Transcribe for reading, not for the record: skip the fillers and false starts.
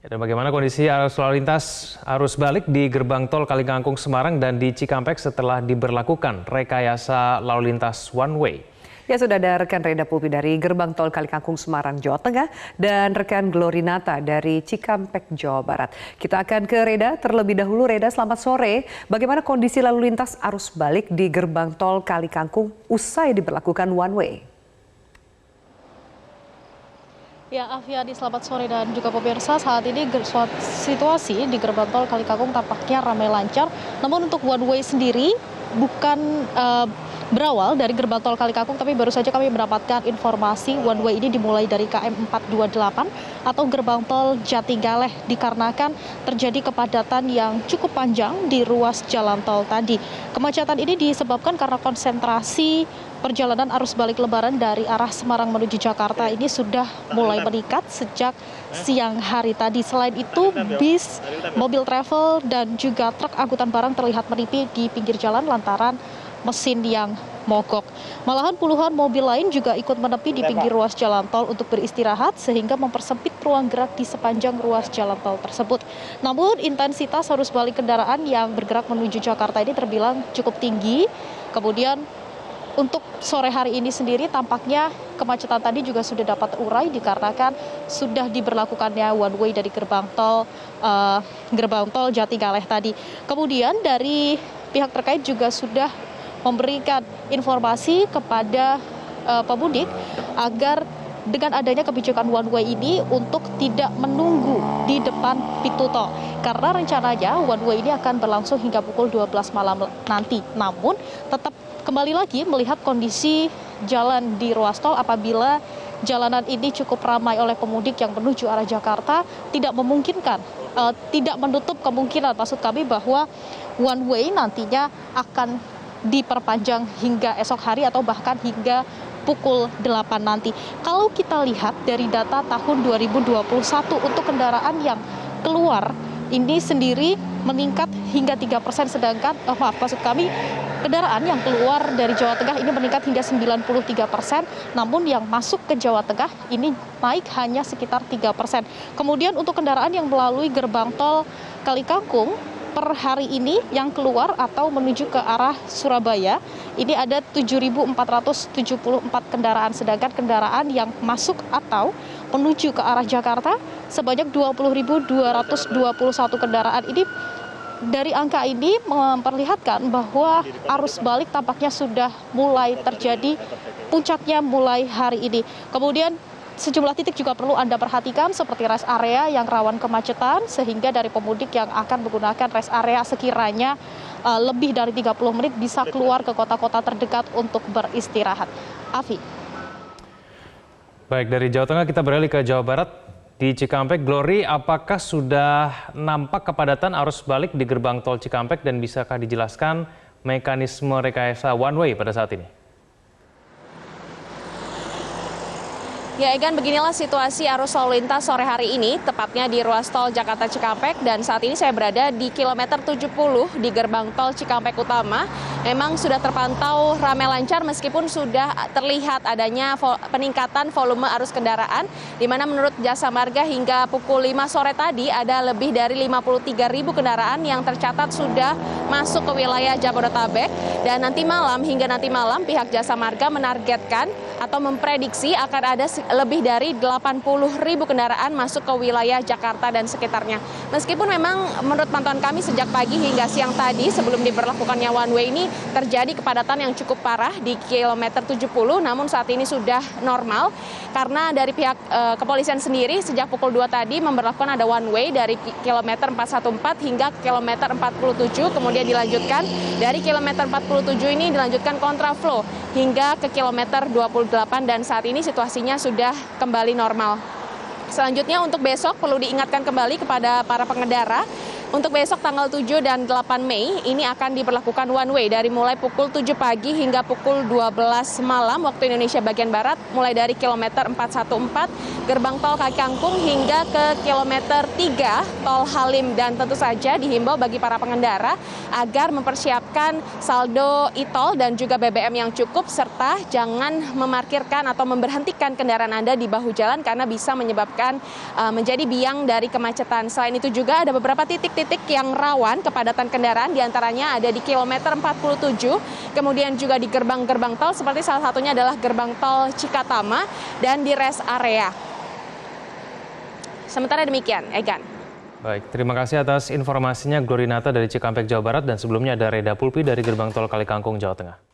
Ya, dan bagaimana kondisi arus lalu lintas arus balik di gerbang tol Kalikangkung Semarang dan di Cikampek setelah diberlakukan rekayasa lalu lintas one way? Ya, sudah ada rekan Reda Pulpi dari gerbang tol Kalikangkung Semarang, Jawa Tengah, dan rekan Glorinata dari Cikampek, Jawa Barat. Kita akan ke Reda terlebih dahulu. Reda, selamat sore. Bagaimana kondisi lalu lintas arus balik di gerbang tol Kalikangkung usai diberlakukan one way? Ya, Afiani, selamat sore dan juga pemirsa. Saat ini situasi di gerbang tol Kalikangkung tampaknya ramai lancar. Namun untuk one way sendiri bukan berawal dari gerbang tol Kalikangkung, tapi baru saja kami mendapatkan informasi one way ini dimulai dari KM 428 atau gerbang tol Jatigaleh dikarenakan terjadi kepadatan yang cukup panjang di ruas jalan tol tadi. Kemacetan ini disebabkan karena konsentrasi perjalanan arus balik lebaran dari arah Semarang menuju Jakarta ini sudah mulai meningkat sejak siang hari tadi. Selain itu, bis, mobil travel, dan juga truk angkutan barang terlihat menepi di pinggir jalan lantaran mesin yang mogok. Malahan puluhan mobil lain juga ikut menepi di pinggir ruas jalan tol untuk beristirahat sehingga mempersempit ruang gerak di sepanjang ruas jalan tol tersebut. Namun intensitas arus balik kendaraan yang bergerak menuju Jakarta ini terbilang cukup tinggi. Kemudian untuk sore hari ini sendiri tampaknya kemacetan tadi juga sudah dapat terurai dikarenakan sudah diberlakukannya one way dari gerbang tol Jatigaleh tadi. Kemudian dari pihak terkait juga sudah memberikan informasi kepada pemudik agar dengan adanya kebijakan one way ini untuk tidak menunggu di depan pintu tol. Karena rencananya one way ini akan berlangsung hingga pukul 12 malam nanti. Namun tetap kembali lagi melihat kondisi jalan di ruas tol apabila jalanan ini cukup ramai oleh pemudik yang menuju arah Jakarta, tidak memungkinkan, tidak menutup kemungkinan maksud kami bahwa one way nantinya akan diperpanjang hingga esok hari atau bahkan hingga pukul 8 nanti. Kalau kita lihat dari data tahun 2021 untuk kendaraan yang keluar ini sendiri meningkat hingga 3%, sedangkan kendaraan yang keluar dari Jawa Tengah ini meningkat hingga 93%, namun yang masuk ke Jawa Tengah ini naik hanya sekitar 3%. Kemudian untuk kendaraan yang melalui gerbang tol Kalikangkung per hari ini yang keluar atau menuju ke arah Surabaya ini ada 7.474 kendaraan, sedangkan kendaraan yang masuk atau menuju ke arah Jakarta sebanyak 20.221 kendaraan. Ini dari angka ini memperlihatkan bahwa arus balik tampaknya sudah mulai terjadi, puncaknya mulai hari ini. Kemudian sejumlah titik juga perlu Anda perhatikan seperti rest area yang rawan kemacetan sehingga dari pemudik yang akan menggunakan rest area sekiranya lebih dari 30 menit bisa keluar ke kota-kota terdekat untuk beristirahat. Afi. Baik, dari Jawa Tengah kita beralih ke Jawa Barat. Di Cikampek, Glory, apakah sudah nampak kepadatan arus balik di gerbang tol Cikampek dan bisakah dijelaskan mekanisme rekayasa one way pada saat ini? Ya, Egan, beginilah situasi arus lalu lintas sore hari ini, tepatnya di ruas tol Jakarta Cikampek, dan saat ini saya berada di kilometer 70 di gerbang tol Cikampek Utama. Memang sudah terpantau ramai lancar meskipun sudah terlihat adanya peningkatan volume arus kendaraan, di mana menurut Jasa Marga hingga pukul 5 sore tadi ada lebih dari 53.000 kendaraan yang tercatat sudah masuk ke wilayah Jabodetabek, dan hingga nanti malam pihak Jasa Marga menargetkan atau memprediksi akan ada lebih dari 80.000 kendaraan masuk ke wilayah Jakarta dan sekitarnya. Meskipun memang menurut pantauan kami sejak pagi hingga siang tadi sebelum diberlakukannya one way ini terjadi kepadatan yang cukup parah di kilometer 70, namun saat ini sudah normal karena dari pihak kepolisian sendiri sejak pukul 2 tadi memberlakukan ada one way dari kilometer 414 hingga kilometer 47, kemudian dilanjutkan dari kilometer 47 ini dilanjutkan kontraflow hingga ke kilometer 28, dan saat ini situasinya sudah kembali normal. Selanjutnya untuk besok perlu diingatkan kembali kepada para pengendara Untuk besok tanggal 7 dan 8 Mei ini akan diberlakukan one way dari mulai pukul 7 pagi hingga pukul 12 malam waktu Indonesia bagian Barat, mulai dari kilometer 414 gerbang tol Kalikangkung hingga ke kilometer 3 tol Halim. Dan tentu saja dihimbau bagi para pengendara agar mempersiapkan saldo e-tol dan juga BBM yang cukup, serta jangan memarkirkan atau memberhentikan kendaraan Anda di bahu jalan karena bisa menyebabkan menjadi biang dari kemacetan. Selain itu juga ada beberapa titik yang rawan kepadatan kendaraan, diantaranya ada di kilometer 47, kemudian juga di gerbang-gerbang tol seperti salah satunya adalah gerbang tol Cikatama dan di rest area. Sementara demikian, Egan. Baik, terima kasih atas informasinya Glorinata dari Cikampek, Jawa Barat, dan sebelumnya ada Reda Pulpi dari gerbang tol Kalikangkung, Jawa Tengah.